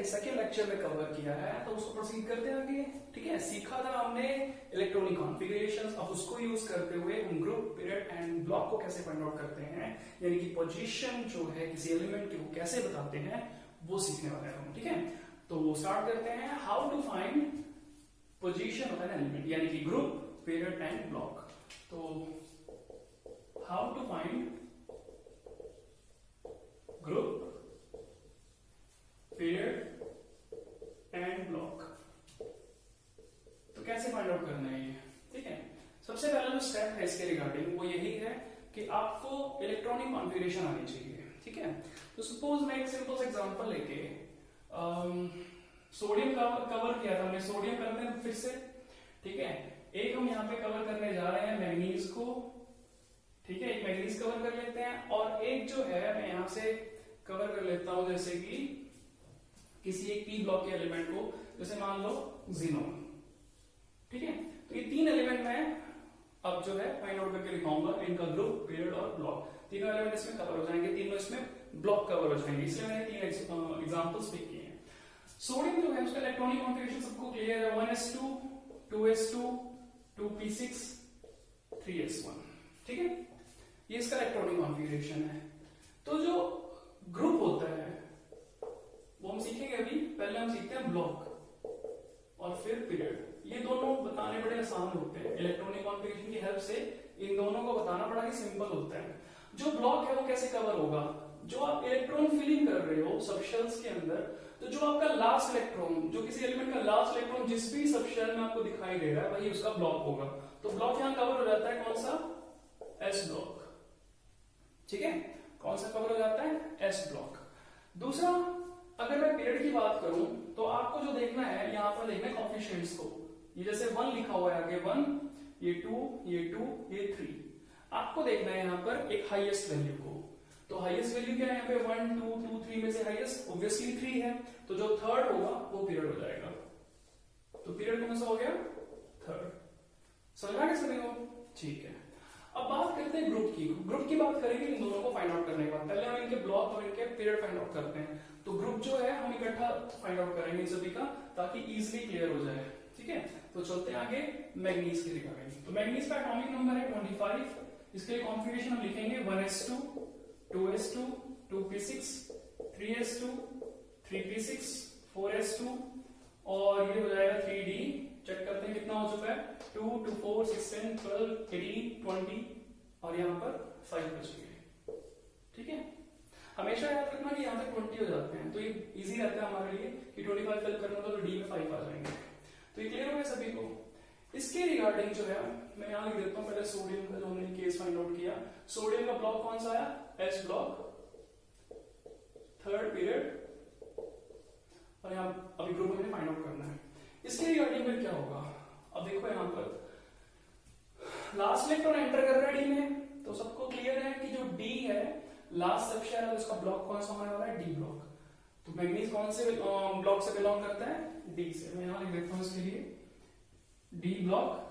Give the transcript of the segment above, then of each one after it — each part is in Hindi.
सेकेंड लेक्चर में कवर किया है, तो उसको प्रोसीड करते हैं आगे। ठीक है, सीखा था हमने इलेक्ट्रॉनिक कॉन्फ़िगरेशंस। अब उसको यूज करते हुए हम ग्रुप, पीरियड एंड ब्लॉक को कैसे फाइंड आउट करते हैं, यानी कि पोजीशन जो है किसी एलिमेंट की वो कैसे बताते हैं, वो सीखने वाले हैं हम। ठीक है, तो स्टार्ट करते हैं। How to find position of an element, यानी कि ग्रुप, पीरियड एंड ब्लॉक। तो how to find group, period and block, तो कैसे फाइंड आउट करना है ये। ठीक है, सबसे पहला जो स्टेप है इसके रिगार्डिंग वो यही है कि आपको इलेक्ट्रॉनिक कॉन्फ़िगरेशन आनी चाहिए। ठीक है, तो सपोज मैं एक सिंपल सा एग्जांपल लेके सोडियम कवर किया था हमने, सोडियम करते हैं फिर से। ठीक है, एक हम यहाँ पे कवर करने जा रहे हैं मैग्नीज को। ठीक है, एक मैग्नीज कवर कर लेते हैं, और एक जो है मैं यहाँ से कवर कर लेता हूं जैसे कि किसी एक पी ब्लॉक के एलिमेंट को, जैसे मान लो ज़ीनोन। ठीक है, तो ये तीन एलिमेंट मैं अब जो है फाइंड आउट करके दिखाऊंगा, इनका ग्रुप, पीरियड और ब्लॉक। तीनों एलिमेंट इसमें कवर हो जाएंगे, तीनों इसमें ब्लॉक कवर हो जाएंगे, इसलिए मैंने तीन एग्जांपल्स पिक किए हैं। सोडियम जो है उसका इलेक्ट्रॉनिक कॉन्फ़िगरेशन सबको क्लियर है, 1s2 2s2 2p6 3s1। ठीक है, ये इसका इलेक्ट्रॉनिक कॉन्फ़िगरेशन है। तो जो ग्रुप होता है वो हम सीखेंगे अभी। पहले हम सीखते हैं ब्लॉक और फिर पीरियड। ये दोनों बताने बड़े आसान होते हैं, इलेक्ट्रॉनिक कॉन्फ़िगरेशन की हेल्प से इन दोनों को बताना बड़ा ही सिंपल होता है। जो ब्लॉक है वो कैसे कवर होगा, जो आप इलेक्ट्रॉन फिलिंग कर रहे हो सबशेल्स के अंदर, तो जो आपका लास्ट इलेक्ट्रॉन, जो किसी एलिमेंट का लास्ट इलेक्ट्रॉन जिस भी सबशेल में आपको दिखाई दे रहा है वही उसका ब्लॉक होगा। तो ब्लॉक यहां कवर हो जाता है, कौन सा, एस ब्लॉक। ठीक है, कौन सा कवर हो जाता है, एस ब्लॉक। दूसरा, अगर मैं पीरियड की बात करूं तो आपको जो देखना है, यहां पर देखना है कोएफिशिएंट्स को। ये जैसे 1 लिखा हुआ है आगे, 1, ये 2, ये 2, ये 3। आपको देखना है यहां पर एक हाईएस्ट वैल्यू को। तो हाईएस्ट वैल्यू क्या है यहाँ पे, 1 2 2 3 में से हाईएस्ट ऑब्वियसली 3 है, तो जो थर्ड होगा वो पीरियड हो जाएगा। तो पीरियड कौन सा हो गया, थर्ड। समझ में आ गया सभी को। ठीक है, अब बात करते हैं ग्रुप की। ग्रुप की बात करेंगे इन दोनों को फाइंड आउट करने के बाद। पहले हम इनके ब्लॉक और इनके पीरियड फाइंड आउट करते हैं। तो ग्रुप जो है हम इकट्ठा फाइंड आउट करेंगे इन सभी का, ताकि इजीली क्लियर हो जाए। ठीक है, तो चलते हैं आगे मैग्नीज के रिगार्डिंग। तो मैग्नीज का एटॉमिक नंबर है 25। इसके लिए कॉन्फ़िगरेशन हम लिखेंगे 1s2 2s2 2p6 3s2 3p6 4s2, और ये हो जाएगा 3d। चेक करते हैं कितना हो चुका है, 2 2 4 6 10 12 18 20, और यहाँ पर 5 बच गए। ठीक है, हमेशा याद रखना कि यहाँ तक 20 हो जाते हैं, तो ये इजी रहता है हमारे लिए कि 25 फिल करना तो डी में 5 आ जाएंगे। तो ये क्लियर हो गया सभी को। इसके रिगार्डिंग जो है मैं यहाँ लिख देता हूँ, पहले सोडियम का जो हमने केस फाइंड आउट किया। सोडियम का ब्लॉक कौन सा आया, एस ब्लॉक, थर्ड पीरियड, और यहाँ अभी ग्रुप हमें फाइंड आउट करना है। इसके रिगार्डिंग में क्या होगा, अब देखो यहाँ पर लास्ट इलेक्ट्रॉन एंटर कर रहा है डी में, तो सबको क्लियर है कि जो डी है लास्ट सबशेल है, उसका ब्लॉक कौन सा होने वाला है, डी ब्लॉक। तो मैग्नीज कौन से ब्लॉक से बिलोंग करता है, डी से। मैं यहाँ लिख देता हूँ इसके लिए डी ब्लॉक।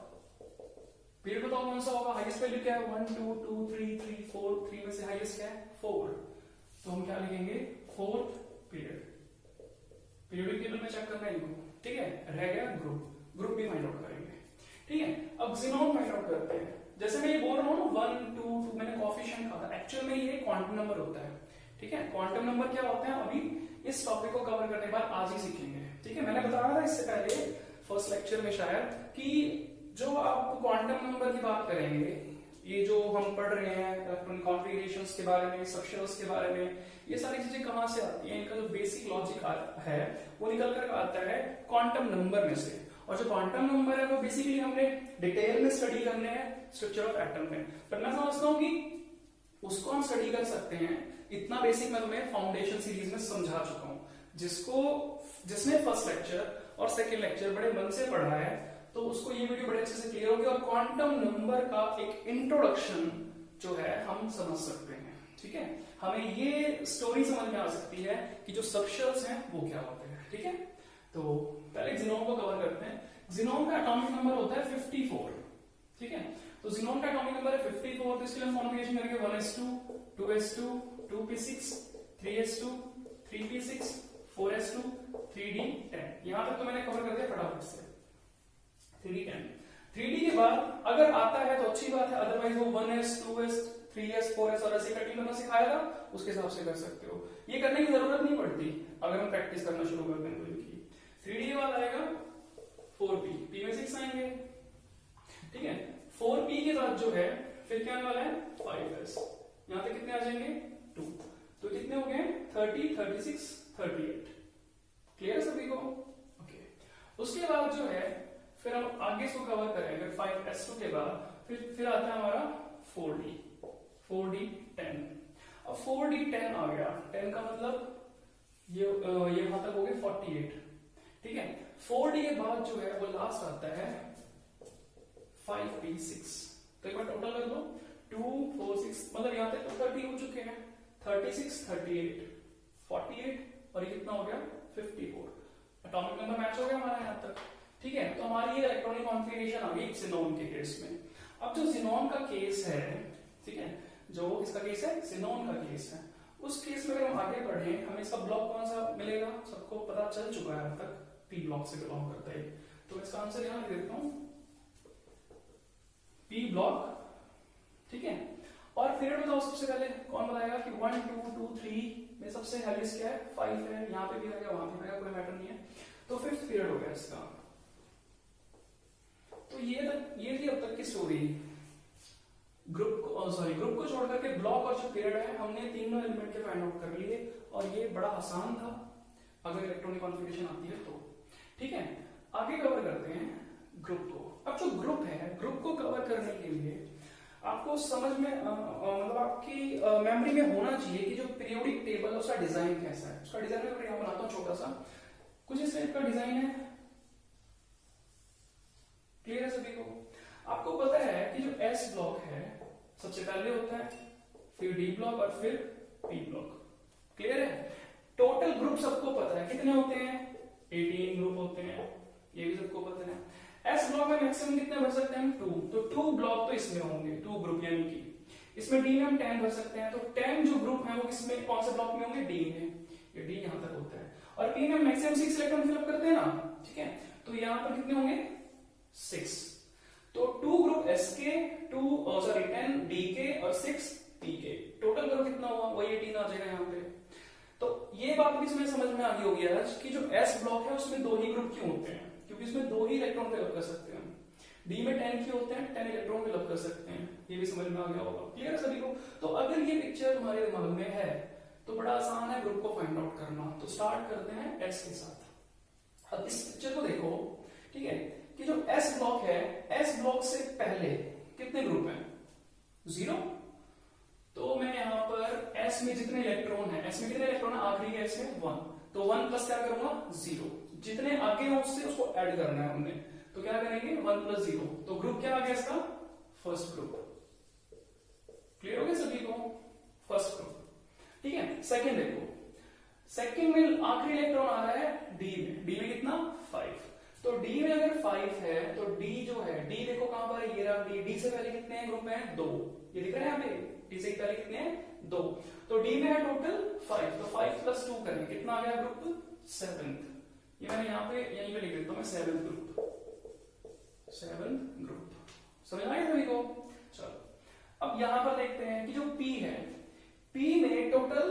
पीरियड बताओ कौन सा होगा, हाईएस्ट वैल्यू क्या है, 1 2 2 3 3 4, 3 में से हाईएस्ट क्या है, 4। तो हम क्या लिखेंगे, फोर्थ पीरियड। पीरियोडिक टेबल में चेक करना है इनको। ठीक है, रह गया ग्रुप, ग्रुप भी फाइंड आउट करेंगे। ठीक है, अब ज़ीनोन फाइंड आउट करते हैं। जैसे मैं ये बोल रहा हूँ 1 2 2, मैंने कोएफिशिएंट कहा था, एक्चुअल में ये क्वांटम नंबर होता है। ठीक है, क्वांटम नंबर क्या होता है अभी इस टॉपिक को कवर करने के बाद आज ही सीखेंगे। ठीक है, मैंने बताया था इससे पहले फर्स्ट लेक्चर में शायद कि जो आप क्वांटम नंबर की बात करेंगे, ये जो हम पढ़ रहे हैं इलेक्ट्रॉनिक कॉन्फ़िगरेशंस के बारे में, सबशेल्स के बारे में, ये सारी चीजें कहां से आती हैं, इनका जो बेसिक लॉजिक है वो निकल कर आता है क्वांटम नंबर में से। और जो क्वांटम नंबर है वो बेसिकली हमने डिटेल में स्टडी करने हैं स्ट्रक्चर ऑफ एटम में, पर मैं समझता हूँ कि उसको हम स्टडी कर सकते हैं। इतना बेसिक मैं तुम्हें फाउंडेशन सीरीज में समझा चुका हूँ, जिसने फर्स्ट लेक्चर और सेकेंड लेक्चर बड़े मन से पढ़ा है, तो उसको ये वीडियो बड़े अच्छे से क्लियर होगी और क्वांटम नंबर का एक इंट्रोडक्शन जो है हम समझ सकते हैं। ठीक है, हमें ये स्टोरी समझ में आ सकती है कि जो सबशेल्स हैं वो क्या होते हैं। ठीक है, तो पहले ज़ीनोन को कवर करते हैं। ज़ीनोन का एटॉमिक नंबर होता है 54। ठीक है, तो ज़ीनोन का एटॉमिक नंबर है 54, तो इसके लिए हम कॉन्फ़िगरेशन करेंगे 1s2 2s2 2p6 3s2 3p6 4s2 3d10। यहां तक तो मैंने कवर कर दिया फटाफट से। 3d10 3d के बाद अगर आता है तो अच्छी बात है, अदरवाइज वो 1s 2s 3s 4s और ऐसे कटिंग करना सिखाया था, उसके हिसाब से कर सकते हो। ये करने की जरूरत नहीं पड़ती अगर हम प्रैक्टिस करना शुरू कर दें तो इनकी। 3d के बाद आएगा 4p, p में 6 आएंगे, ठीक है। 4p के बाद जो है फिर क्या आने वाला है 5s, यहां पे कितने आ जाएंगे 2, तो कितने हो गए 30 36 38। क्लियर है सभी को? ओके। उसके बाद जो है फिर हम आगे इसको कवर करेंगे 5s2 के बाद फिर आता है हमारा 4d10। अब 4d10 आ गया, 10 का मतलब ये वहां तक हो गए 48, ठीक है। 4d के बाद जो है वो लास्ट आता है 5p6, तो एक बार टोटल कर दो 2 4 6, मतलब यहां तक तो 30 हो चुके हैं, 36 38 48 और ये कितना हो गया 54। एटॉमिक नंबर मैच हो गया हमारा यहां तक, ठीक है। तो हमारी ये इलेक्ट्रॉनिक कॉन्फ़िगरेशन आ गई ज़ीनॉन के केस में। अब जो ज़ीनॉन का केस है, ठीक है, जो इसका केस है ज़ीनॉन का केस है, उस केस में अगर हम आगे बढ़े हमें इसका ब्लॉक कौन सा मिलेगा, सबको पता चल चुका है अब तक, पी ब्लॉक से बिलोंग करता है। तो इसका आंसर यहां लिख देता हूं पी ब्लॉक, ठीक है। और पीरियड बताओ सबसे पहले कौन बताएगा कि 1 2 2 3 में सबसे हाईएस्ट क्या है 5 है, यहां पे भी आ गया वहां पे भी आ गया, कोई मैटर नहीं है। तो फिफ्थ पीरियड हो गया इसका। तो ये थी अब तक की स्टोरी। ग्रुप को छोड़ करके ब्लॉक और जो पीरियड है हमने तीनों एलिमेंट के फाइंड आउट कर लिए, और ये बड़ा आसान था अगर इलेक्ट्रॉनिक कॉन्फ़िगरेशन आती है तो, ठीक है। आगे कवर करते हैं ग्रुप को। अब जो ग्रुप है, ग्रुप को कवर करने के लिए आपको समझ में मतलब आपकी मेमोरी में होना चाहिए कि जो पीरियोडिक टेबल है उसका डिजाइन कैसा है। उसका डिजाइन मैं यहां बनाता हूं छोटा सा, कुछ इस टाइप का डिजाइन है। क्लियर है सभी को? आपको पता है कि जो एस ब्लॉक है सबसे पहले होता है, फिर डी ब्लॉक और फिर पी ब्लॉक। क्लियर है? टोटल ग्रुप सबको पता है कितने होते हैं 18 ग्रुप होते हैं, ये भी सबको पता है। एस ब्लॉक में मैक्सिमम कितने भर सकते हैं 2, तो 2 ब्लॉक तो इसमें होंगे 2 ग्रुप, यानी कि इसमें डी में हम 10 भर सकते हैं, तो 10 जो ग्रुप है वो किसमें कौन से ब्लॉक में होंगे डी में, ये डी यहां तक होता है। और पी में मैक्सिमम 6 इलेक्ट्रॉन फिलअप करते हैं ना, ठीक है, तो यहां पर कितने होंगे 6, तो 2 ग्रुप एस के 10 डी के और 6 पी के, टोटल ग्रुप कितना हुआ वही 18 आ जाएगा यहाँ पे। तो ये बात भी इसमें समझ में आ गई होगी आज कि जो एस ब्लॉक है उसमें 2 ही ग्रुप क्यों होते हैं, क्योंकि इसमें 2 ही इलेक्ट्रॉन फिलअप कर सकते हैं। डी में 10 क्यों होते हैं 10 इलेक्ट्रॉन फिलअप कर सकते हैं, ये भी समझ में आ गया होगा। क्लियर है सभी को? तो अगर ये पिक्चर तुम्हारे दिमाग में है तो बड़ा आसान है ग्रुप को फाइंड आउट करना। तो स्टार्ट करते हैं एस के साथ। अब इस पिक्चर को देखो, ठीक है, कि जो एस ब्लॉक है, एस ब्लॉक से पहले कितने ग्रुप हैं 0, तो मैं यहां पर एस में जितने इलेक्ट्रॉन है, एस में कितने इलेक्ट्रॉन है आखिरी के एस में 1, तो 1 प्लस क्या करूंगा 0, जितने आगे हैं उससे उसको ऐड करना है हमने, तो क्या करेंगे 1 प्लस 0, तो ग्रुप क्या आ गया इसका फर्स्ट ग्रुप। क्लियर हो गया सभी को? फर्स्ट ग्रुप, ठीक है। सेकंड देखो, सेकंड में आखिरी इलेक्ट्रॉन आ रहा है डी में, डी में कितना 5, तो डी में अगर 5 है तो डी जो है, डी देखो कहां पर है, ये रहा डी, डी से पहले कितने हैं ग्रुप में 2, ये दिख रहा है यहाँ पे, डी से पहले कितने हैं 2, तो डी में है टोटल 5, तो 5 प्लस 2 करें कितना आ गया ग्रुप 7th, ये मैंने यहाँ पे यहीं पे लिख देता हूं मैं 7th ग्रुप, 7th ग्रुप। समझ आया सभी को? चलो अब यहां पर देखते हैं कि जो P है, P में टोटल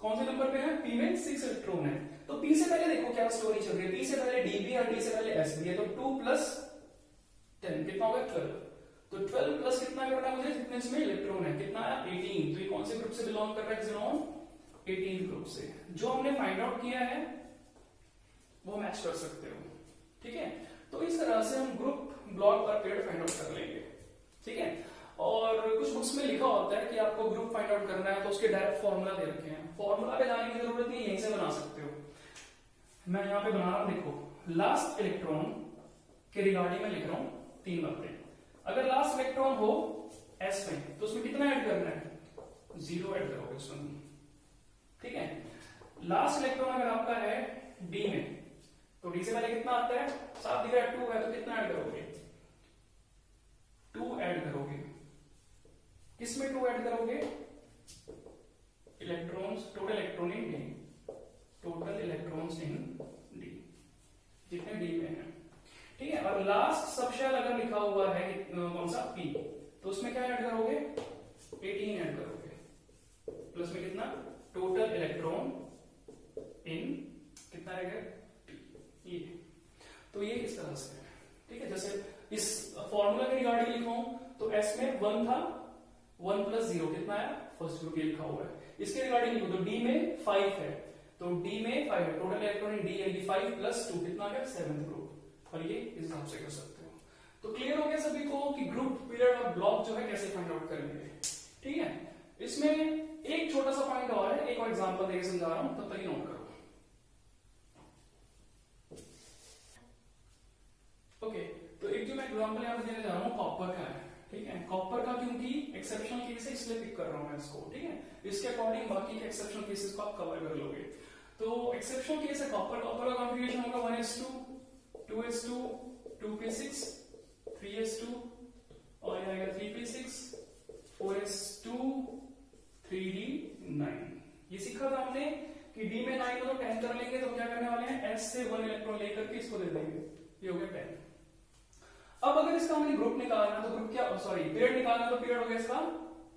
कौन से नंबर पे है, P में 6 इलेक्ट्रॉन है, तो P से पहले देखो क्या स्टोरी चल रही है, P से पहले D भी और D से पहले S भी है, तो 2 प्लस 10 कितना होगा 12, तो 12 प्लस कितना करना है मुझे, जितने इसमें इलेक्ट्रॉन है कितना है 18, तो ये कौन से ग्रुप से बिलोंग कर रहा है ज़ीनॉन 18 ग्रुप से। जो हमने फाइंड आउट किया है वो मैच कर सकते हो, ठीक है। तो इस तरह से हम ग्रुप ब्लॉक और पीरियड फाइंड आउट कर लेंगे, ठीक है। और कुछ बुक्स में लिखा होता है कि आपको ग्रुप फाइंड आउट करना है तो उसके डायरेक्ट फॉर्मूला दे रखे हैं, फॉर्मूला पे जाने की जरूरत नहीं, यहीं से बना सकते हो। मैं यहाँ पे बना रहा हूं, देखो लास्ट इलेक्ट्रॉन के रिगार्डिंग में लिख रहा हूं 3 बातें। अगर लास्ट इलेक्ट्रॉन हो एस में तो उसमें कितना ऐड करना है 0 ऐड करोगे उसमें, ठीक है। लास्ट इलेक्ट्रॉन अगर आपका है डी में, तो डी से पहले कितना आता है, साफ दिख रहा है 2 है, तो कितना ऐड करोगे 2 ऐड करोगे, किसमें 2 ऐड करोगे electrons, total electron in D, total electrons in D, जितने डी में है, ठीक है। और लास्ट सबशेल अगर लिखा हुआ है कौन सा पी, तो उसमें क्या ऐड करोगे 18 ऐड करोगे, प्लस में कितना टोटल इलेक्ट्रॉन इन कितना रहेगा ये। तो ये इस तरह से है, ठीक है। जैसे इस फॉर्मूला के रिगार्डिंग लिखूं तो एस में 1 था, 1 प्लस 0 कितना है फर्स्ट ग्रुप, ये लिखा हुआ है। इसके रिगार्डिंग लिखो तो डी में 5 है, तो डी में 5 है, टोटल इलेक्ट्रॉन इन डी यानी 5 प्लस 2 कितना है 7th ग्रुप, और ये इस हिसाब से कर सकते हो। तो क्लियर हो गया सभी को कि ग्रुप पीरियड और ब्लॉक जो है कैसे फाइंड आउट करेंगे, ठीक है। इसमें एक छोटा सा पॉइंट और है, एक और एग्जांपल देके समझा रहा हूं, तब तक नोट करो। ओके, तो एक जो मैं एग्जांपल यहां पे देने जा रहा हूं कॉपर का है, ठीक है। कॉपर का क्योंकि एक्सेप्शनल केस है इसलिए पिक कर रहा हूं मैं इसको, ठीक है। इसके अकॉर्डिंग बाकी के एक्सेप्शनल केसेस को आप कवर कर लोगे। तो एक्सेप्शनल केस है कॉपर, कॉपर का कॉन्फ़िगरेशन होगा 1s2 2s2 2p6 3s2 और ये आएगा 3p6 4s2 3d9। ये सीखा था हमने कि डी में 9 तो 10 कर लेंगे, तो क्या करने वाले हैं s से 1 इलेक्ट्रॉन लेकर के इसको दे देंगे, ये हो गया 10। अब अगर इसका हमने ग्रुप निकालना तो ग्रुप क्या सॉरी पीरियड निकालना, तो पीरियड हो गया इसका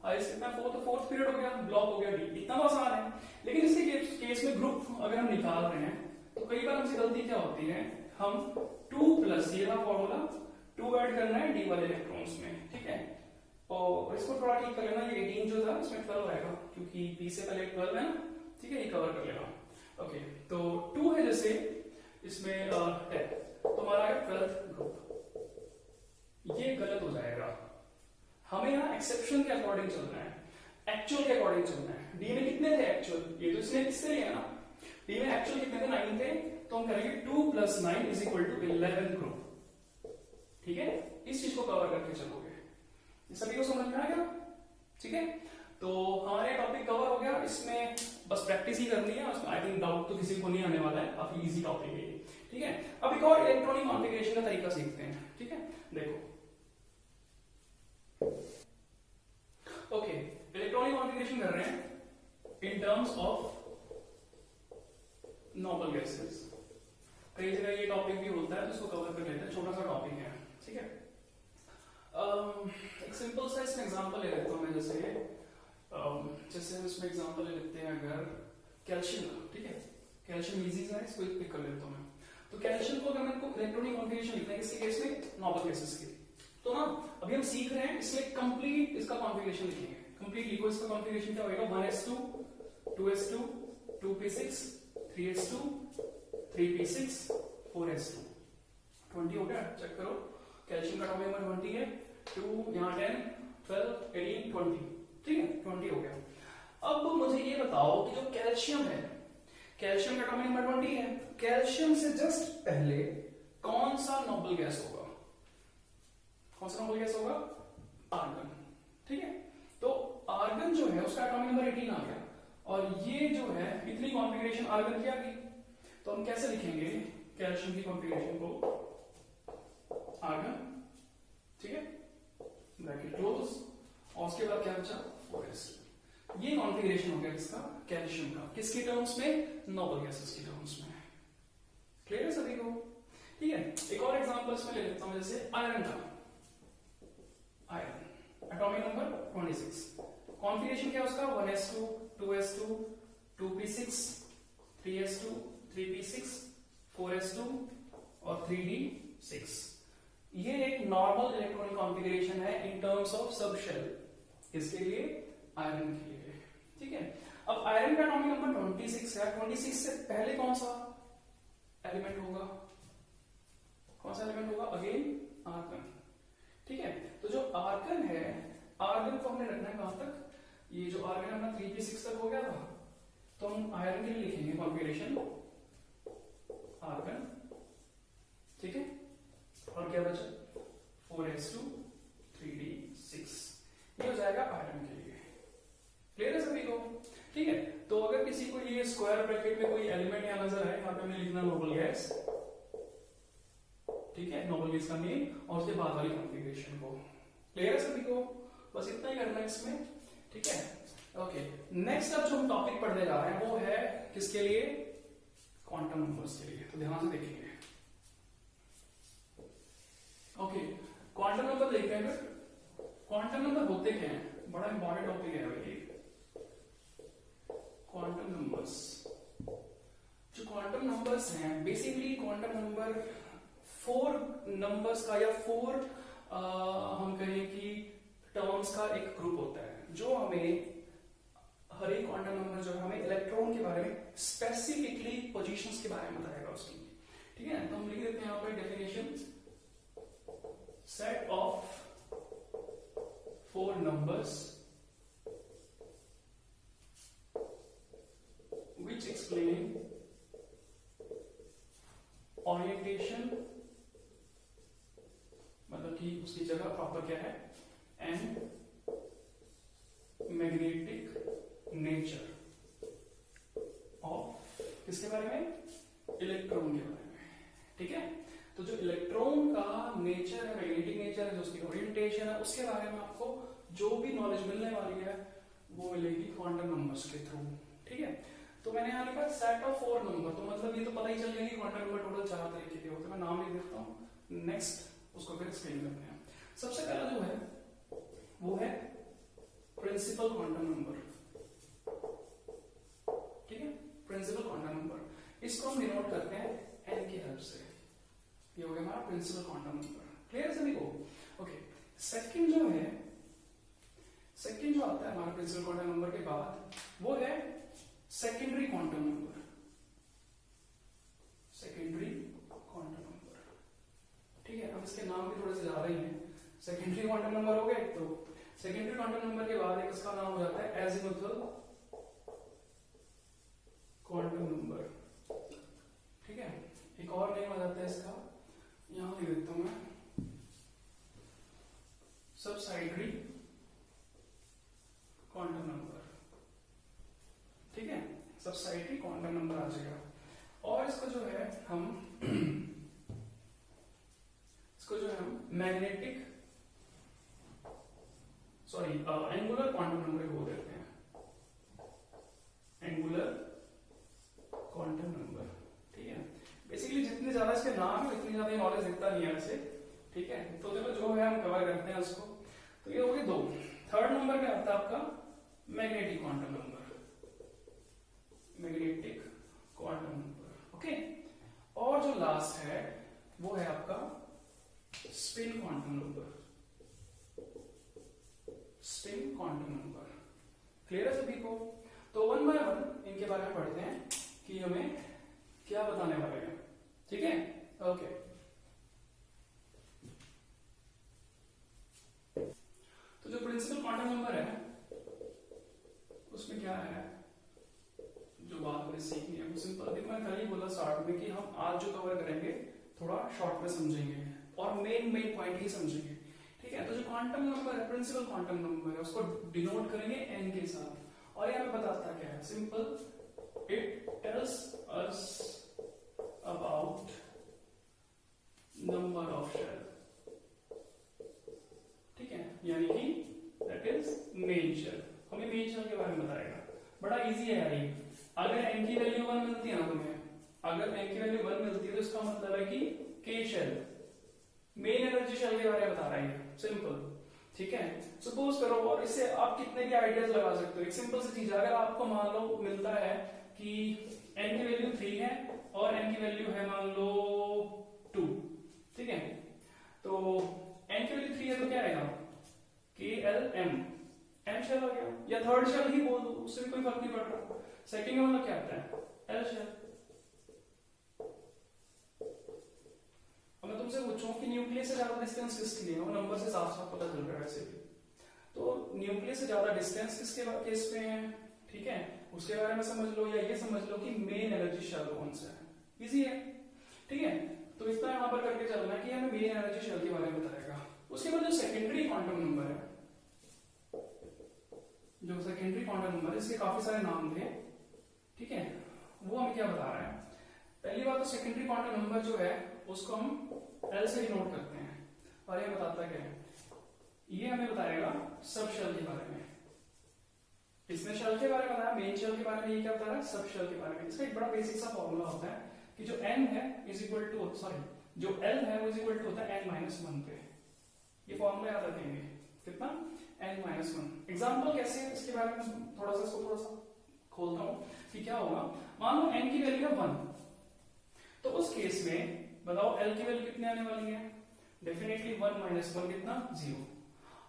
हाईएस्ट कितना फोर्थ पीरियड हो गया, ब्लॉक हो गया डी, इतना तो आसान है। लेकिन इसके केस में ग्रुप अगर हम निकाल रहे हैं तो कई बार हमसे गलती क्या होती है, हम 2 प्लस ये रहा फॉर्मूला 2 ऐड करना है डी वाले इलेक्ट्रॉन्स में, ठीक है। और इसको थोड़ा ठीक कर लेना, ये 18 जो था इसमें 12 आएगा क्योंकि पी से पहले 12 है ना, ठीक है, ये कवर कर लेना। ओके, तो 2 है जैसे इसमें 10 तो हमारा है 12th ग्रुप, ये गलत हो जाएगा। हमें यहाँ एक्सेप्शन के अकॉर्डिंग चलना है, एक्चुअल के अकॉर्डिंग चलना है। डी में कितने थे एक्चुअल, ये तो इसने किससे लिया ना, डी में एक्चुअल कितने थे 9 थे, तो हम करेंगे 2 plus 9 is equal to 11 group, ठीक है। इस चीज को कवर करके चलोगे, सभी को समझ में आ गया, ठीक है। तो हमारे टॉपिक कवर हो गया, इसमें बस प्रैक्टिस ही करनी है, उसमें आई थिंक डाउट तो किसी को नहीं आने वाला है, काफी इजी टॉपिक है, ठीक है। अब एक और इलेक्ट्रॉनिक कॉन्फ़िगरेशन का तरीका सीखते हैं, ठीक है। देखो ओके, इलेक्ट्रॉनिक कॉन्फ़िगरेशन कर रहे हैं इन टर्म्स ऑफ नोबल गैसेस। कई जगह ये टॉपिक भी होता है तो इसको कवर कर लेते हैं, छोटा सा टॉपिक है, ठीक है। एक सिंपल सा इसमें एग्जांपल ले लेता हूं मैं, जैसे हम इसमें एग्जांपल ले लेते हैं अगर कैल्शियम का, ठीक है। कैल्शियम इजी है, इसको पिक कर लेता हूं मैं। तो कैल्शियम को अगर मैं इलेक्ट्रॉनिक कॉन्फ़िगरेशन लिखना है किसके केस में, नोबल गैसेस के, तो ना अभी हम सीख रहे हैं इसलिए कंप्लीट इसका कॉन्फ़िगरेशन लिखेंगे। कंप्लीट लिखो, इसका कॉन्फ़िगरेशन क्या होगा 1s2 2s2 2p6 3s2 3p6 4s2 20 हो गया, चेक करो। कैल्शियम का एटॉमिक नंबर 20 है, 2 यहाँ 10 12 18 20, ठीक है, 20 हो गया। अब मुझे ये बताओ कि जो कैल्शियम है, कैल्शियम का एटॉमिक नंबर 20 है, कैल्शियम से जस्ट पहले कौन सा नोबल गैस होगा, कौन सा नोबल गैस होगा, आर्गन, ठीक है। तो आर्गन जो है उसका एटॉमिक नंबर 18 आ गया, और ये जो है इतनी कॉन्फ़िगरेशन आर्गन की आ गई, तो हम कैसे लिखेंगे कैल्शियम की कॉन्फ़िगरेशन को, आर्गन, ठीक है, ब्रैकेट क्लोज, और उसके बाद क्या बचा 4s। ये कॉन्फ़िगरेशन हो गया किसका, कैल्शियम का, किसके टर्म्स में, नोबल गैसेस के टर्म्स में। क्लियर है सभी को, ठीक है। एक और एग्जांपल इसमें ले लेता हूं, जैसे आयरन का, आयरन एटॉमिक नंबर 26, कॉन्फ़िगरेशन क्या है उसका 1s2 2s2 2p6 3s2 3p6 4s2 और 3d6। ये एक नॉर्मल इलेक्ट्रॉनिक कॉन्फ़िगरेशन है in terms of sub shell, इसके लिए आयरन के लिए, ठीक है। अब आयरन का एटॉमिक नंबर 26 है, 26 से पहले कौन सा एलिमेंट होगा, कौन सा एलिमेंट होगा, अगेन आर्गन, ठीक है। तो जो आर्गन है, आर्गन को हमने रखना है कहां तक, ये जो आर्गन अपना 3p6 तक हो गया था, तो हम आयरन के लिए लिखेंगे कॉन्फ़िगरेशन आर्गन, ठीक है। और क्या बचा 4s2 3d6, ये हो जाएगा आयरन के लिए। क्लियर है सभी को, ठीक है। तो अगर किसी को ये स्क्वायर ब्रैकेट में कोई एलिमेंट यहां नजर आए, यहाँ पे हमें लिखना नोबल गैस, ठीक है, नोबल गैस का नेम और उसके बाद वाली कॉन्फ़िगरेशन को। क्लियर है सभी को, बस इतना ही करना है इसमें, ठीक है। ओके, नेक्स्ट अब जो हम टॉपिक पढ़ने जा रहे हैं वो है किसके लिए, क्वांटम नंबर्स के लिए, तो ध्यान से देखेंगे। ओके, क्वांटम नंबर देखते हैं फिर। क्वांटम नंबर होते क्या हैं, बड़ा इंपॉर्टेंट टॉपिक है भाई। क्वांटम नंबर्स, जो क्वांटम नंबर्स हैं बेसिकली क्वांटम नंबर 4 नंबर्स का या 4 हम कहें कि टर्म्स का एक ग्रुप होता है, जो हमें हर एक क्वांटम नंबर जो है हमें इलेक्ट्रॉन के बारे में स्पेसिफिकली पोजीशंस के बारे में बताएगा उसकी। ठीक है, तो हम लिख देते हैं यहाँ पर definition, set of 4 numbers which explain orientation, मतलब कि उसकी जगह प्रॉपर क्या है, एंड मैग्नेटिक नेचर ऑफ किसके बारे में, इलेक्ट्रॉन के बारे में। ठीक है, तो जो इलेक्ट्रॉन का नेचर है, मैग्नेटिक नेचर है, जो उसकी ओरिएंटेशन है, उसके बारे में आपको जो भी नॉलेज मिलने वाली है वो मिलेगी क्वांटम नंबर्स के थ्रू। ठीक है, तो मैंने यहाँ लिखा सेट ऑफ 4 नंबर, तो मतलब ये तो पता ही चल गया कि क्वांटम नंबर टोटल 4 तरीके के होते हैं। मैं नाम लिख देता हूँ, नेक्स्ट उसको फिर एक्सप्लेन करते हैं। सबसे पहला जो है वो है प्रिंसिपल क्वांटम नंबर। ठीक है, प्रिंसिपल क्वांटम नंबर, इसको हम डिनोट करते हैं एन की हेल्प से। ये हो गया हमारा प्रिंसिपल क्वांटम नंबर। क्लियर है सभी को? ओके, सेकंड जो है, सेकंड जो आता है हमारा प्रिंसिपल क्वांटम नंबर के बाद, वो है secondary quantum number. Secondary quantum number, ठीक है, अब इसके नाम भी थोड़े से ज्यादा ही हैं। सेकेंडरी क्वांटम नंबर हो गए, तो सेकेंडरी क्वांटम नंबर के बाद एक इसका नाम हो जाता है एजीमुथल क्वांटम नंबर। ठीक है, एक और नेम आ जाता है इसका, यहां लिख देता हूं मैं, सबसाइडरी क्वांटम नंबर। ठीक है, सबसाइडरी क्वांटम नंबर आ जाएगा। और इसको जो है हम मैग्नेटिक एंगुलर क्वांटम नंबर बोल देते हैं, एंगुलर क्वांटम नंबर। ठीक है, बेसिकली जितने ज्यादा इसके नाम है उतनी ज्यादा नॉलेज दिखता नहीं है वैसे। ठीक है, तो देखो जो है हम कवर करते हैं उसको। तो ये हो गए 2। थर्ड नंबर में आता है आपका magnetic quantum number, magnetic quantum number. Okay, और जो लास्ट है वो है आपका spin quantum number, spin quantum number. Clear है सभी को? तो 1 बाय 1 इनके बारे में पढ़ते हैं कि हमें क्या बताने वाले हैं। ठीक है, ओके। तो जो प्रिंसिपल क्वांटम नंबर है उसमें क्या है, जो बात हमें सीखनी है वो सिंपल, देखो मैं कल ही बोला स्टार्ट में कि हम आज जो कवर करेंगे थोड़ा शॉर्ट में समझेंगे और मेन समझेंगे। ठीक है, तो जो क्वांटम नंबर है, प्रिंसिपल क्वांटम नंबर है, उसको डिनोट करेंगे एन के साथ। और यहाँ पे बताता क्या है, simple, it tells us about number of shell. ठीक है, यानी कि दैट इज मेन शेल, हमें मेन शेल के बारे में बताएगा। बड़ा इजी है यार ये। अगर एन की वैल्यू 1 मिलती है ना तुम्हें, अगर एन की वैल्यू 1 मिलती है तो इसका मतलब है कि के शेल, मेन एनर्जी शेल के बारे में बता रहा है, सिंपल। ठीक है, सपोज करो, और इससे आप कितने भी आइडियाज लगा सकते हो। एक सिंपल सी चीज है, अगर आपको मान लो मिलता है कि एन की वैल्यू 3 है और एन की वैल्यू है मान लो 2, ठीक है, तो एन की वैल्यू 3 है तो क्या आएगा, के एल एम, एम शेल आ गया, या थर्ड शेल ही बोल दो, उससे भी कोई फर्क नहीं पड़ रहा। सेकंड का मतलब क्या आता है, एल शेल। मैं तुमसे पूछूं कि न्यूक्लियस से ज्यादा डिस्टेंस किसके लिए है, वो नंबर से साफ साफ पता चल रहा है वैसे भी। तो न्यूक्लियस से ज्यादा डिस्टेंस किसके केस पे है, ठीक है, उसके बारे में समझ लो, या ये समझ लो कि मेन एनर्जी शेल कौन सा है। इजी है, ठीक है, तो इतना यहां पर करके चलना है कि हमें मेन एनर्जी शेल के बारे में बताएगा। उसके बाद जो सेकेंडरी क्वांटम नंबर है, जो सेकेंडरी क्वांटम नंबर है, इसके काफी सारे नाम थे, ठीक है, वो हमें क्या बता रहा है। पहली बात तो सेकेंडरी क्वांटम नंबर जो है उसको हम एल से डिनोट करते हैं, और ये बताता क्या है, ये हमें बताएगा सब शेल के बारे में। इसने शेल के बारे में बताया, मेन शेल के बारे में, ये क्या बता रहा है, सब शेल के बारे में। इसका एक बड़ा बेसिक सा फॉर्मूला होता है कि जो n है इज इक्वल टू, सॉरी जो l है वो इज इक्वल टू होता है n-1 पे। ये फॉर्मूला याद रखेंगे, कितना, n-1। एग्जांपल कैसे है इसके बारे में थोड़ा सा खोलता हूं कि क्या होगा। मान लो n की वैल्यू है 1, तो उस केस में बताओ l की वैल्यू कितनी आने वाली है, डेफिनेटली 1 - 1 कितना, 0।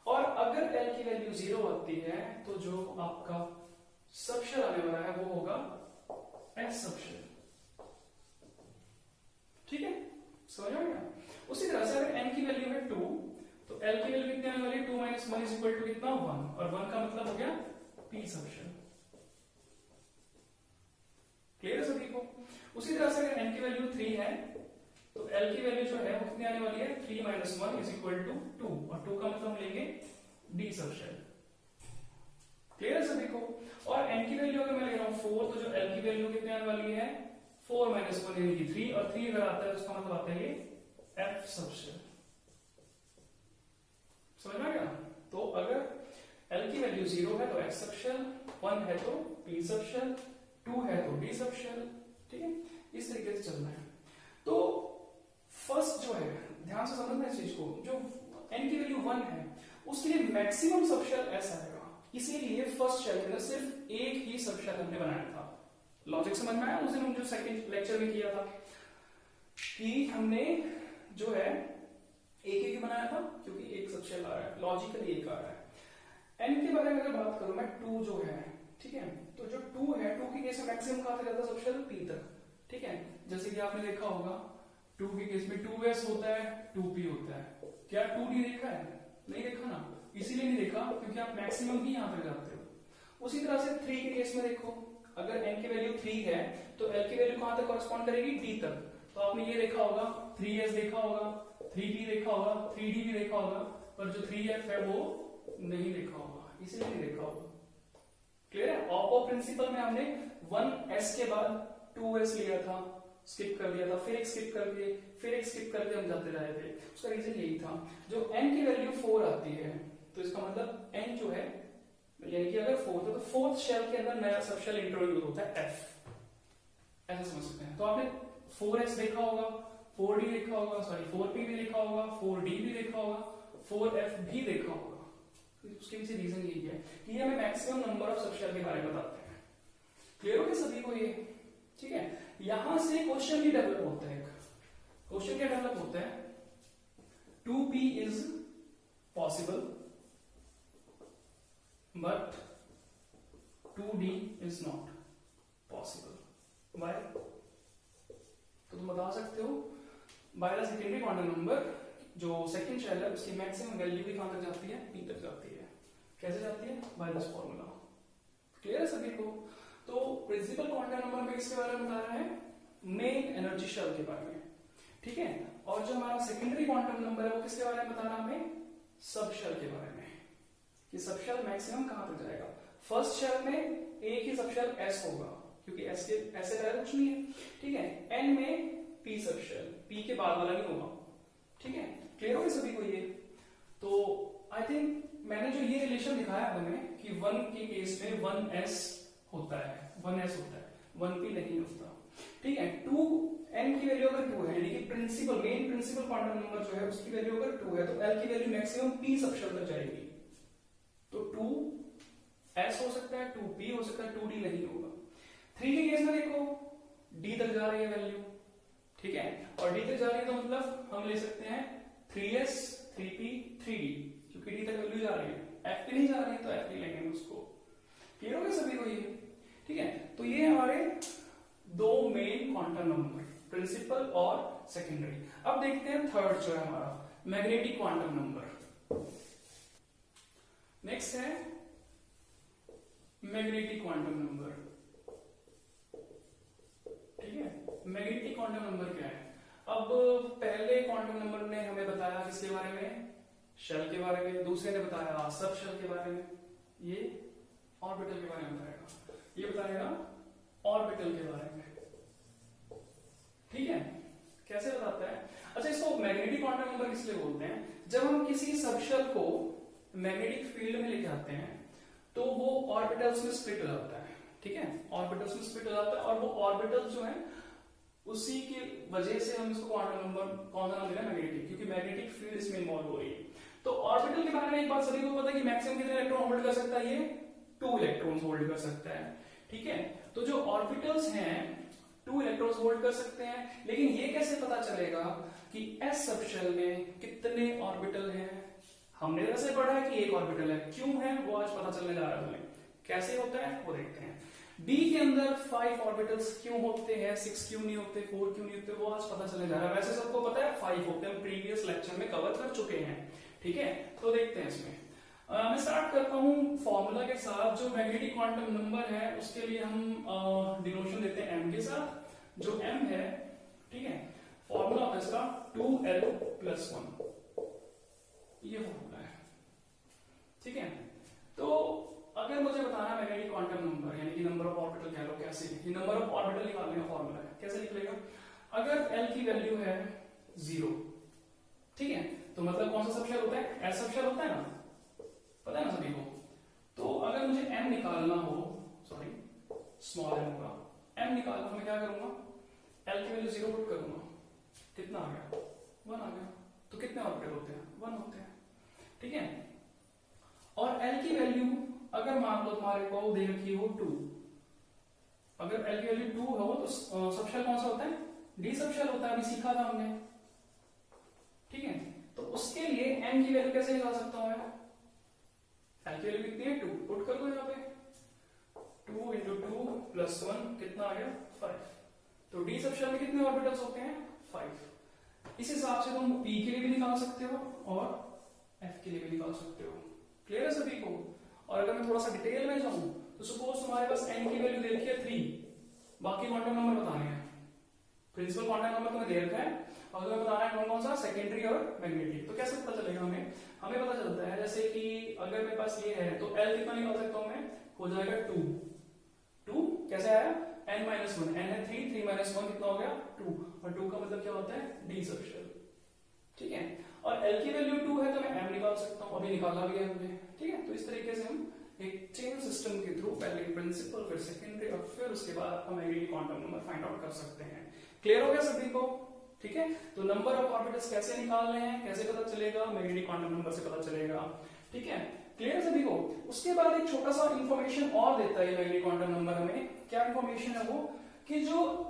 और अगर l की वैल्यू 0 आती है तो जो आपका सबशेल आने वाला है वो होगा s सबशेल, ठीक है, समझ आ गया। उसी तरह से अगर n की वैल्यू है 2 तो l की वैल्यू कितनी आने वाली है, 2 - 1 इज इक्वल टू कितना, 1, और 1 का मतलब हो गया p सबशेल। क्लियर है सभी को। उसी तरह से अगर n की वैल्यू 3 है तो l की वैल्यू जो है वो कितनी आने वाली है, 3 - 1 इज इक्वल टू 2, और 2 का मतलब हम लेंगे d सबशेल। क्लियर है सभी को। और n की वैल्यू अगर मैं ले रहा हूं 4 तो जो l की वैल्यू कितनी आने वाली है, 4 - 1 यानी कि 3, और 3 अगर आता है तो उसका मतलब आता है ये f सबशेल। समझ में गया। तो अगर l की वैल्यू 0 है तो f सबशेल, 1 है तो p सबशेल, 2 है तो d सबशेल, ठीक है, इस तरीके से चलना है। तो फर्स्ट जो है, ध्यान से समझना इस चीज को, जो n की वैल्यू 1 है उसके लिए मैक्सिमम सबशेल s आएगा, इसीलिए फर्स्ट शेल के अंदर सिर्फ एक ही सबशेल हमने बनाया था। लॉजिक समझ में आया। उस दिन हम जो सेकंड लेक्चर में किया था कि हमने जो है एक ही बनाया था, क्योंकि एक सबशेल आ रहा है, लॉजिकली एक आ रहा है। n के बारे में अगर बात करूं मैं, 2 जो है, ठीक है, तो जो 2 है, 2 के केस में मैक्सिमम कहां तक जाता है सबशेल, p तक, ठीक है। जैसे कि आपने देखा होगा 2 के केस में 2s होता है, 2p होता है। क्या 2d देखा है, नहीं देखा ना, इसीलिए नहीं देखा क्योंकि आप मैक्सिमम ही यहां तक जाते हो। उसी तरह से 3 के केस में देखो, अगर n की वैल्यू 3 है तो l की वैल्यू कहां तक कॉरेस्पॉन्ड करेगी, d तक। तो आपने ये देखा होगा, 3s देखा होगा, 3p देखा होगा, 3d भी देखा होगा, पर जो 3f है वो नहीं देखा होगा, इसीलिए नहीं देखा होगा। क्लियर है। ऑपो प्रिंसिपल में हमने 1s के बाद 2s लिया था, स्किप कर दिया था, फिर एक स्किप करके, फिर एक स्किप करके हम जाते रहे थे। उसका रीजन यही था, जो n की वैल्यू 4 आती है तो इसका मतलब n जो है, यानी कि अगर 4 है तो फोर्थ शेल के अंदर नया सबशेल इंट्रोड्यूस होता है f, ऐसा समझ सकते हैं। तो आपने 4s देखा होगा, 4d देखा होगा, सॉरी 4p भी देखा होगा, 4d भी देखा होगा, 4f भी देखा होगा। उसके पीछे रीजन यही है कि ये हमें मैक्सिमम नंबर ऑफ सबशेल के बारे में बताते हैं। क्लियर हो गया सभी को ये, ठीक है। यहां से क्वेश्चन भी डेवलप होता है। क्वेश्चन क्या डेवलप होता है, 2p is possible but 2d is not possible. Why? तो तुम बता सकते हो, by the secondary quantum number जो सेकंड शेल है उसकी मैक्सिमम वैल्यू भी कहां तक जाती है, p तक जाती है। कैसे जाती है, बाय दिस फॉर्मूला। क्लियर है सभी को। तो प्रिंसिपल क्वांटम नंबर में किसके बारे में बता रहा है, मेन एनर्जी शेल के बारे में, ठीक है। और जो हमारा सेकेंडरी क्वांटम नंबर है वो किसके बारे में बता रहा है हमें, सब शेल के बारे में, कि सब शेल मैक्सिमम कहां तक जाएगा। फर्स्ट शेल में एक ही सब शेल s होगा, क्योंकि s के ऐसे तरह कुछ नहीं है, ठीक है। n में p सब शेल, p के बाद वाला नहीं होगा, ठीक है। क्लियर हो गया सभी को ये। तो आई थिंक मैंने जो ये रिलेशन दिखाया हमें कि 1 के केस में 1s होता है, 1s होता है, 1p नहीं होता, ठीक है। 2n की वैल्यू अगर 2 है, यानी कि principal main principal quantum number जो है उसकी वैल्यू अगर 2 है तो l की वैल्यू मैक्सिमम p सबशेल तक जाएगी। तो 2s हो सकता है, 2p हो सकता है, 2d नहीं होगा। 3 के केस में देखो d तक जा रही है वैल्यू, ठीक है, और d तक जा रही है तो मतलब हम ले सकते हैं 3s, 3p, 3d, क्योंकि d तक वैल्यू जा रही है, f नहीं जा रही है तो f लेंगे उसको। क्लियर हो गया सभी को ये, ठीक है। तो ये हमारे दो मेन क्वांटम नंबर, प्रिंसिपल और सेकेंडरी। अब देखते हैं थर्ड जो है हमारा मैग्नेटिक क्वांटम नंबर। नेक्स्ट है मैग्नेटिक क्वांटम नंबर, ठीक है। मैग्नेटिक क्वांटम नंबर क्या है। अब पहले क्वांटम नंबर ने हमें बताया किसके बारे में, शेल के बारे में, दूसरे ने बताया सब शेल के बारे में, ये ऑर्बिटल के बारे में बताएगा, ये बताएगा ऑर्बिटल के बारे में, ठीक है। कैसे बताता है, अच्छा इसको मैग्नेटिक क्वांटम नंबर किस लिए बोलते हैं, जब हम किसी सबशेल को मैग्नेटिक फील्ड में लेके आते हैं तो वो ऑर्बिटल्स में स्प्लिट हो जाता है, ठीक है, ऑर्बिटल्स में स्प्लिट हो जाता है, और वो ऑर्बिटल्स जो है उसी की वजह से हम इसको क्वांटम नंबर कौन सा नाम दे रहे हैं, मैग्नेटिक, क्योंकि मैग्नेटिक फील्ड इसमें इन्वॉल्व हो रही है। तो ऑर्बिटल के बारे में एक बात सभी को पता है कि मैक्सिमम कितने इलेक्ट्रॉन होल्ड कर सकता है, ये 2 इलेक्ट्रॉन्स होल्ड कर सकता है, ठीक है। तो जो ऑर्बिटल्स हैं 2 इलेक्ट्रॉन्स होल्ड कर सकते हैं, लेकिन ये कैसे पता चलेगा कि एस सबशेल में कितने ऑर्बिटल हैं? हमने वैसे पढ़ा है कि एक ऑर्बिटल है, क्यों है वो आज पता चलने जा रहा है हमें। कैसे होता है वो देखते हैं। डी के अंदर 5 ऑर्बिटल्स क्यों होते हैं, 6 क्यों नहीं होते, 4 क्यों नहीं होते, वो आज पता चलने जा रहा है। वैसे सबको पता है 5 होते हैं, प्रीवियस लेक्चर में कवर कर चुके हैं, ठीक है। तो देखते हैं इसमें मैं स्टार्ट करता हूं फॉर्मूला के साथ। जो मैग्नेटिक क्वांटम नंबर है उसके लिए हम डिनोशन देते हैं m के साथ। जो m है, ठीक है, फॉर्मूला होता है इसका 2l+1, ये फॉर्मूला है, ठीक है। तो अगर मुझे बताना है मैग्नेटिक क्वांटम नंबर यानी कि नंबर ऑफ ऑर्बिटल कह लो, कैसे ये नंबर ऑफ ऑर्बिटल निकालने का फॉर्मूला है, कैसे निकलेगा? अगर l की वैल्यू है 0, ठीक है, तो मतलब कौन सा सबशेल होता है, s सबशेल होता है ना, पता है ना सभी को। तो अगर मुझे m निकालना हो, सॉरी स्मॉल m होगा, m निकालना हो, मैं क्या करूंगा, l की वैल्यू 0 पुट करूंगा, कितना आ गया, 1 आ गया। तो कितने ऑर्बिटल होते हैं, 1 होते हैं, ठीक है। और l की वैल्यू अगर मान लो तुम्हारे को दे रखी हो 2, अगर l की वैल्यू 2 हो तो सबशेल कौन सा होता है, d सबशेल होता है, अभी सीखा था हमने, ठीक है। तो उसके लिए m की वैल्यू कैसे निकाल सकता हूं मैं, l की वैल्यू कितनी है 2, पुट कर दो यहाँ पे, 2 × 2 + 1 कितना आ गया 5। तो d सबशेल में कितने ऑर्बिटल्स होते हैं 5। इस हिसाब से तुम p के लिए भी निकाल सकते हो और f के लिए भी निकाल सकते हो। क्लियर है सभी को? और अगर मैं थोड़ा सा डिटेल में जाऊं तो सपोज तुम्हारे पास n की वैल्यू दे रखी है 3, बाकी क्वांटम नंबर बताने हैं, प्रिंसिपल क्वांटम नंबर तुम्हें दे रखा है और तुम्हें बताना है कौन कौन सा, सेकेंडरी और मैग्नेटिक। तो कैसे पता चलेगा हमें पता चलता है जैसे कि अगर मेरे पास ये है तो l कितना निकाल सकता हूं मैं, हो जाएगा 2 कैसे आया, n-1, n है 3, 3 - 1 कितना हो गया 2, और 2 का मतलब क्या होता है d सबशेल, ठीक है। और l की वैल्यू 2 है तो मैं m निकाल सकता हूं, अभी निकाला भी है हमने, ठीक है। तो इस तरीके से हम एक चेन सिस्टम के थ्रू पहले प्रिंसिपल फिर सेकेंडरी और फिर उसके बाद हम magnetic quantum number find out कर सकते हैं। क्लियर हो गया सभी को? ठीक है। तो नंबर ऑफ ऑर्बिटल्स कैसे निकालने हैं, कैसे पता चलेगा, मैग्नेटिक क्वांटम नंबर से पता चलेगा, ठीक है। क्लियर है सभी को? उसके बाद एक छोटा सा इंफॉर्मेशन और देता है मैग्नेटिक क्वांटम नंबर हमें। क्या इंफॉर्मेशन है वो, कि जो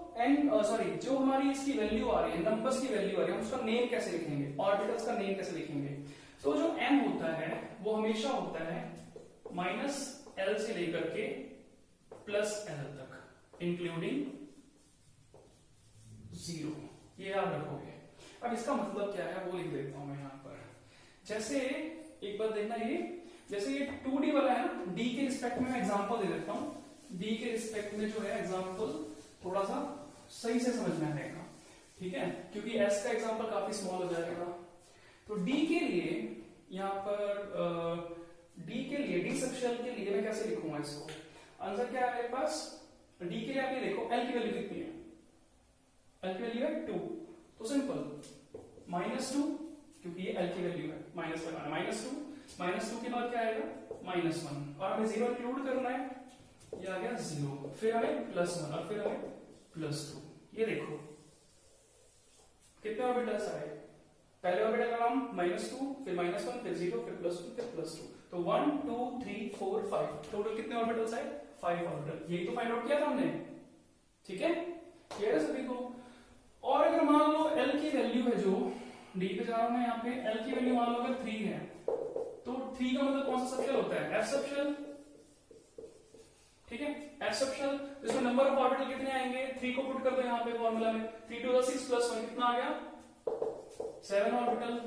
जो हमारी इसकी वैल्यू आ रही है, नंबर्स की वैल्यू आ रही है, हम उसका नेम कैसे लिखेंगे, ऑर्बिटल्स का नेम कैसे लिखेंगे। तो जो m होता है वो हमेशा होता है -l से लेकर के +l तक, इंक्लूडिंग 0, ये याद रखोगे। अब इसका मतलब क्या है वो लिख देता हूं मैं यहां पर। जैसे एक बार देखना, ये जैसे ये 2D वाला है ना, d के रिस्पेक्ट में मैं एग्जांपल दे देता हूं। d के रिस्पेक्ट में जो है एग्जांपल थोड़ा सा सही से समझना रहेगा, ठीक है, क्योंकि s का एग्जांपल काफी स्मॉल हो जाएगा। तो d के लिए यहां पर d के लिए, d सबशेल के लिए मैं कैसे लिखूंगा इसको, आंसर क्या है मेरे पास, d के लिए आप ये देखो l की वैल्यू कितनी है, l की वैल्यू है 2, तो सिंपल -2, क्योंकि ये l की वैल्यू है, माइनस लगाना, -2 के बाद क्या आएगा -1, और हमें 0 इंक्लूड करना है, ये आ गया 0, फिर हमें +1 और फिर हमें +2। ये देखो कितने ऑर्बिटल्स आए, पहले ऑर्बिटल का नाम -2, फिर -1, फिर 0, फिर +2, फिर +2, तो 1 2 3 4 5, टोटल कितने ऑर्बिटल्स आए, 5 ऑर्बिटल। यही तो फाइंड आउट किया था हमने, ठीक है। क्लियर है सभी को? और अगर मान लो l की वैल्यू है, जो d पे जा रहा हूं मैं यहाँ पे, l की वैल्यू मान लो अगर 3 है, तो 3 का मतलब कौन सा सबशेल होता है, f सबशेल, ठीक है, f सबशेल। इसमें नंबर ऑफ ऑर्बिटल कितने आएंगे, 3 को पुट कर दो यहाँ पे फॉर्मूला में, 3 to the 6 + 1 कितना आ गया 7 ऑर्बिटल।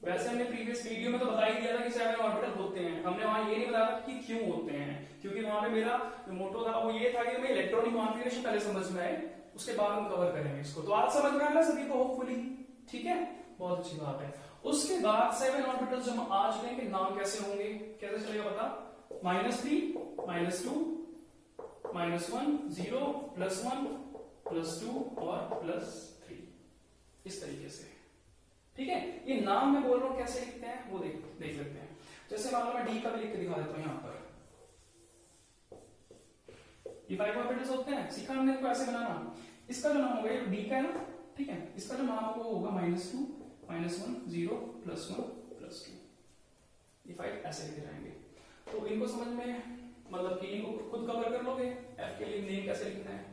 वैसे हमने प्रीवियस वीडियो में तो बता ही दिया था कि 7 ऑर्बिटल होते हैं, हमने वहां ये नहीं बताया कि क्यों होते हैं, क्योंकि वहां पे मेरा जो मोटो था वो ये था कि हमें इलेक्ट्रॉनिक कॉन्फ़िगरेशन पहले समझ में आए, उसके बाद हम कवर करेंगे इसको। तो आज समझ में आया सभी को होपफुली, ठीक है, बहुत अच्छी बात है। उसके बाद 7 ऑर्बिटल्स जब हम आज लेंगे, नाम कैसे होंगे, कैसे चलेगा पता, -3 -2 -1 0 +1 +2 और +3, इस तरीके से, ठीक है। ये नाम मैं बोल रहा हूं कैसे लिखते हैं वो देख लेते हैं। जैसे मान लो मैं d का भी लिख के दिखा देता हूं यहां पर, ये 5 ऑर्बिटल्स होते हैं, सीखा हमने इनको ऐसे बनाना, इसका जो नाम होगा ये डी का है ना, ठीक है, इसका जो नाम होगा वो होगा -2 -1 0 +1 +2, ये 5 ऐसे लिखे जाएंगे। तो इनको समझ में मतलब कि इनको खुद कवर कर लोगे, एफ के लिए नेम कैसे लिखना है,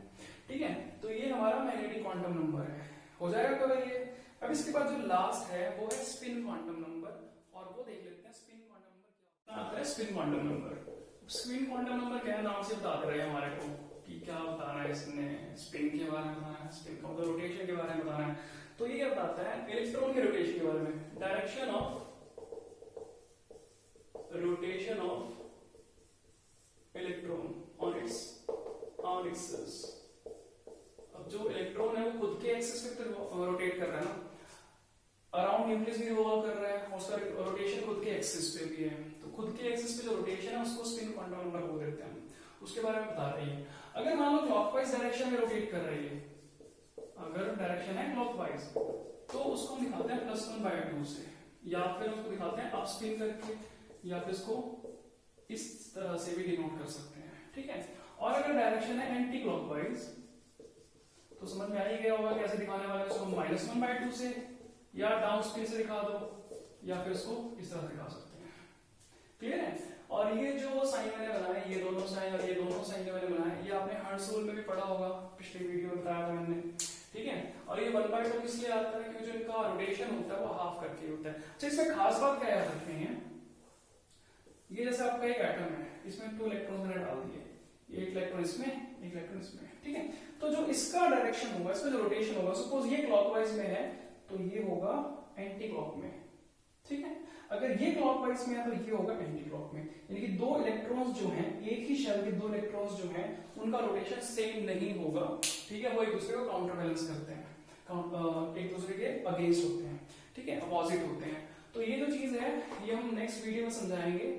ठीक है। तो ये हमारा मैग्नेटिक क्वांटम नंबर है, हो जाएगा कवर ये। अब इसके बाद जो लास्ट है वो है स्पिन क्वांटम नंबर, और वो देख लेते हैं स्पिन क्वांटम नंबर क्या आता है। Spin quantum number, spin quantum number क्या है, नाम से बता रहे हैं हमारे को कि क्या बताना है इसने, स्पिन के बारे में बताना है, स्पिन का मतलब रोटेशन के बारे में बताना है। तो ये क्या बताता है, इलेक्ट्रॉन के रोटेशन के बारे में, direction of rotation of electron on axis. अब जो इलेक्ट्रॉन है वो खुद के एक्सिस पे रोटेट कर रहा है ना, अराउंड न्यूक्लियस भी रिवॉल्व कर रहा है, उसका रोटेशन खुद के एक्सिस पे भी है। तो खुद के एक्सिस पे जो रोटेशन है उसको स्पिन क्वांटम नंबर बोल देते हैं, उसके बारे में बता रही है। अगर मान लो क्लॉकवाइज डायरेक्शन में रोटेट कर रही है, अगर डायरेक्शन है क्लॉकवाइज, तो उसको हम दिखाते हैं +1/2 से, या फिर उसको दिखाते हैं अप स्पिन करके, या फिर इसको इस तरह से भी डिनोट कर सकते हैं, ठीक है। और अगर डायरेक्शन है एंटी क्लॉकवाइज, तो समझ में आ ही गया होगा कैसे दिखाने वाले, उसको -1/2 से या डाउन स्पिन से दिखा दो, या फिर इसको इस तरह दिखा सकते हैं, क्लियर है। और ये जो साइन मैंने बनाया, ये दोनों साइन और ये दोनों साइन जो मैंने बनाया, ये आपने हर्ट्ज रूल में भी पढ़ा होगा, पिछले वीडियो में बताया था मैंने, ठीक है। और ये 1/2 इसलिए आता है क्योंकि जो इनका रोटेशन होता है वो हाफ करके होता है। अच्छा, इसमें खास बात क्या याद रखनी है, ये जैसे आपका एक एटम है, इसमें 2 इलेक्ट्रॉन मैंने डाल दिए, एक इलेक्ट्रॉन इसमें, एक इलेक्ट्रॉन इसमें, ठीक है। तो जो इसका डायरेक्शन होगा, इसका जो रोटेशन होगा, सपोज ये क्लॉकवाइज में है तो ये होगा एंटी क्लॉक में, ठीक है। अगर ये क्लॉकवाइज में है तो ये होगा एंटी क्लॉक में, यानी कि 2 इलेक्ट्रॉन्स जो हैं, एक ही शेल के 2 इलेक्ट्रॉन्स जो हैं, उनका रोटेशन सेम नहीं होगा, ठीक है। वो एक दूसरे को काउंटर बैलेंस करते हैं, एक दूसरे के अगेंस्ट होते हैं, ठीक है, अपोजिट होते हैं। तो ये जो चीज है ये हम नेक्स्ट वीडियो में समझाएंगे।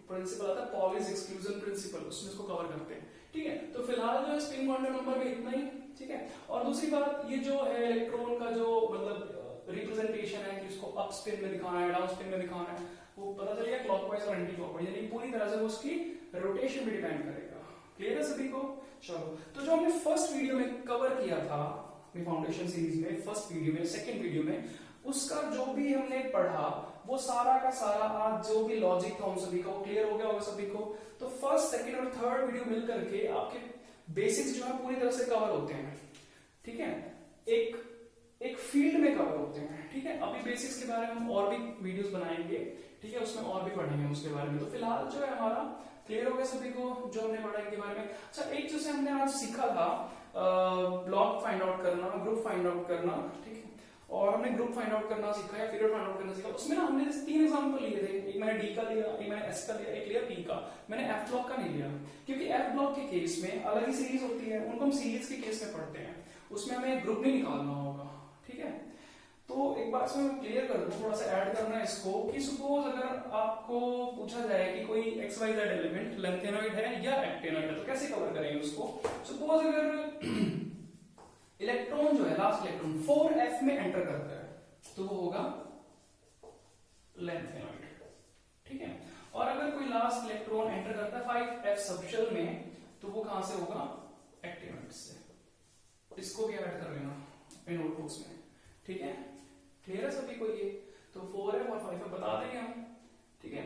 प्रिंसिपल आता है पॉलीज एक्सक्लूजन प्रिंसिपल, उसमें इसको कवर करते हैं, ठीक है। तो फिलहाल जो है स्पिन क्वांटम नंबर में इतना ही, ठीक है। और दूसरी बात, ये जो है इलेक्ट्रॉन का जो मतलब रिप्रेजेंटेशन है कि उसको अप स्पिन में दिखाना है, डाउन स्पिन में दिखाना है, वो पता चल गया क्लॉकवाइज और एंटी क्लॉकवाइज, यानी पूरी तरह से वो उसकी रोटेशन भी डिपेंड करेगा। क्लियर है सभी को? चलो, तो जो हमने फर्स्ट वीडियो में कवर किया था फाउंडेशन सीरीज में, फर्स्ट वीडियो में, सेकंड वीडियो में, उसका जो भी हमने पढ़ा वो सारा का सारा आज जो भी लॉजिक था उन सभी का वो क्लियर हो गया होगा सभी को। तो फर्स्ट, सेकंड और थर्ड वीडियो मिल करके आपके बेसिक्स जो है पूरी तरह से कवर होते हैं, ठीक है, एक फील्ड में कवर होते हैं, ठीक है। अभी बेसिक्स के बारे में हम और भी वीडियोस बनाएंगे, ठीक है, उसमें और भी पढ़ेंगे उसके बारे में। तो फिलहाल जो है हमारा क्लियर हो गया सभी को जो हमने पढ़ा इनके बारे में। अच्छा, एक जैसे हमने आज सीखा था ब्लॉक फाइंड आउट करना, ग्रुप फाइंड आउट करना, ठीक है, और हमने ग्रुप फाइंड आउट करना सीखा या फिगर फाइंड आउट करना सीखा। उसमें ना हमने 3 एग्जांपल लिए थे, एक मैंने डी का लिया, एक मैंने एस का लिया, एक लिया पी का। मैंने एफ ब्लॉक का नहीं लिया क्योंकि एफ ब्लॉक के केस में अलग ही सीरीज होती है, उनको हम सीरीज के केस में पढ़ते हैं, उसमें हमें ग्रुप नहीं निकालना होगा, ठीक है। तो एक बार इसमें मैं क्लियर कर दूं, थोड़ा सा ऐड करना है इसको कि सपोज अगर आपको पूछा जाए कि कोई XYZ एलिमेंट लेंथेनॉइड है या एक्टेनॉइड है तो कैसे कवर करेंगे उसको। सपोज अगर इलेक्ट्रॉन जो है, लास्ट इलेक्ट्रॉन 4f में एंटर करता है तो वो होगा लेंथेनॉइड, ठीक है। और अगर कोई लास्ट इलेक्ट्रॉन एंटर करता है 5f सबशेल में तो वो कहां से होगा, एक्टेनॉइड से। इसको भी ऐड कर लेना अपने नोटबुक्स में, ठीक है। क्लियर है सभी को? ये तो 4f और 5f बता देंगे हम, ठीक है।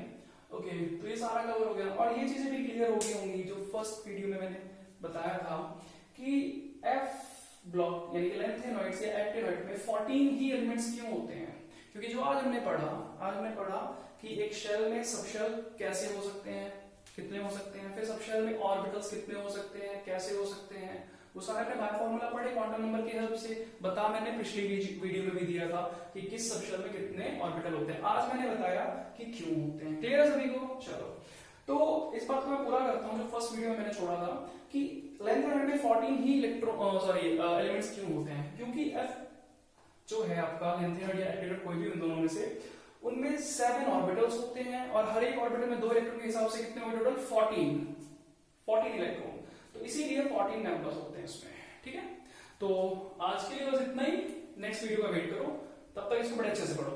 ओके, तो ये सारा कवर हो गया और ये चीजें भी क्लियर हो गई होंगी जो फर्स्ट वीडियो में मैंने बताया था कि f ब्लॉक यानी कि लेंथेनॉइड्स या एक्टेनॉइड में 14 ही एलिमेंट्स क्यों होते हैं, क्योंकि जो आज हमने पढ़ा कि एक शेल में सबशेल कैसे हो सकते हैं, कितने हो सकते हैं, फिर सबशेल में ऑर्बिटल्स कितने हो सकते हैं, कैसे हो सकते हैं, वो सारा अपने बाय फॉर्मूला पढ़े क्वांटम नंबर की हेल्प से। बता मैंने पिछली वीडियो में भी दिया था कि किस सबशेल में कितने ऑर्बिटल होते हैं, आज मैंने बताया कि क्यों होते हैं। क्लियर है सभी को? चलो, तो इस बात को मैं पूरा करता हूं जो फर्स्ट वीडियो में मैंने छोड़ा था कि लेंथेनॉइड में 14 ही एलिमेंट्स क्यों होते हैं, क्योंकि F जो है आपका लेंथेनॉइड या एक्टेनॉइड कोई भी उन दोनों में से, उनमें 7 ऑर्बिटल्स होते हैं और हर एक ऑर्बिटल में 2 इलेक्ट्रॉन के हिसाब से कितने होंगे टोटल 14 इलेक्ट्रॉन, तो इसीलिए 14 नंबर्स होते हैं इसमें, ठीक है। तो आज के लिए बस इतना ही, नेक्स्ट वीडियो का वेट करो, तब तक इसको बड़े अच्छे से पढ़ो।